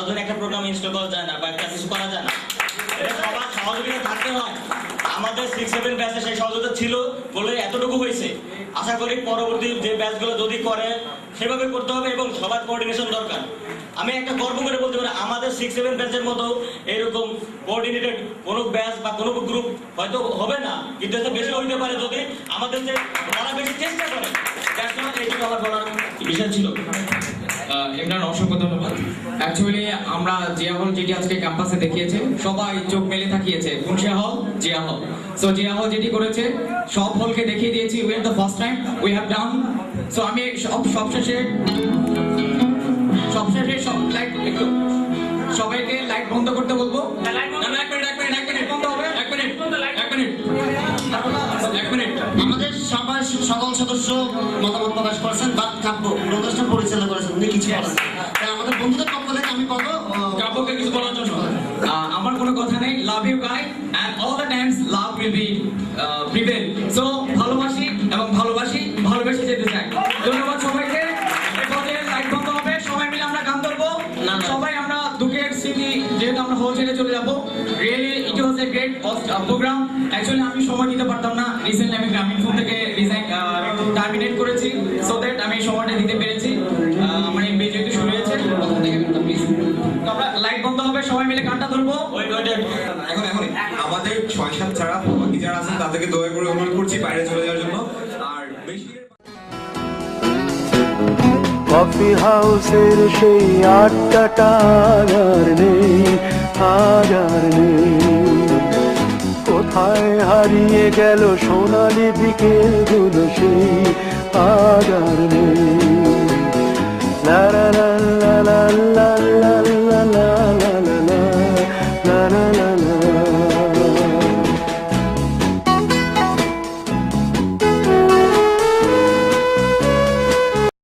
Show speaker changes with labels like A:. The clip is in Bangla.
A: কারোর জন্য একটা প্রোগ্রাম ইনস্টল করা যায় না বা একটা কিছু করা যায় না, এটা সবার সহযোগিতা থাকতে হয়। আমাদের 6-7 ব্যাচে সেই সহযোগিতা ছিল বলে এতটুকু হয়েছে। আশা করি পরবর্তী যে ব্যাচগুলো যদি করে সেভাবে করতে হবে এবং সবার কোঅর্ডিনেশন দরকার। আমি একটা গর্ব করে বলতে পারি আমাদের 6-7 ব্যাচের মতো এরকম কোঅর্ডিনেটেড কোনো ব্যাচ বা কোনো গ্রুপ হয়তো হবে না, কিন্তু এতে বেশি হইতে পারে যদি আমাদের যে ওরা বেশি চেষ্টা করে। এইটুকু আমার বলার বিষয় ছিল।
B: ইমরান, অসংখ্য ধন্যবাদ। অ্যাকচুয়ালি আমরা জিয়া হল যেটি আজকে ক্যাম্পাসে দেখিয়েছে, সবাই চোখ মেলে তাকিয়েছে কোন জিয়া হল, জিয়া হল। সো জিয়া হল যেটি করেছে সব হলকে দেখিয়ে দিয়েছি, we are the first time we have done. So আমি সবশেষে সব লাইট একটু সবাইকে লাইট বন্ধ করতে বলবো। এক মিনিট বন্ধ হবে, এক মিনিট।
C: আমাদের সবাই সকল সদস্য মতামত প্রকাশ করেছেন, বাদ কাব্য অনুষ্ঠান পরিচালনা করেছেন, উনি কিছু বলেন। তাই আমাদের বন্ধুদের পক্ষ থেকে আমি বলবো
B: কাব্যকে কিছু বলার জন্য। আমার কোনো কথা নেই, love you guy and all the times love will be prevail. So ভালোবাসি এবং ভালোবেসে যেতে চাই। ধন্যবাদ সবাইকে। এরপরে লাইট বন্ধ হবে, সবাই মিলে আমরা গান ধরবো। সবাই আমরা দুঃখের স্মৃতি, যেহেতু আমরা হল ছেড়ে চলে যাবো। Really it was a great programme. Actually আমি সময় দিতে পারতাম না, রিসেন্টলি আমি গ্রামীণ ফোন থেকে টার্মিনেট করেছি, সো দ্যাট আমি সময়টা দিতে পেরেছি। আমার এমবি যেহেতু শুরু হয়েছে, প্রথম থেকে প্লিজ আমরা লাইট বন্ধ হবে, সবাই মিলে গানটা ধরবো।
D: এখন আমাদের 6-7 ছাড়া বাকি যারা আছেন তাদেরকে দয়া করে অনুরোধ করছি বাইরে চলে যাওয়ার জন্য। আর বেশি
E: কফি হাউসের সেই আড্ডাটা আর নেই, আর নেই। কোথায় হারিয়ে গেল সোনালি বিকেলগুলো সেই আর নেই। লা লা লা লা লা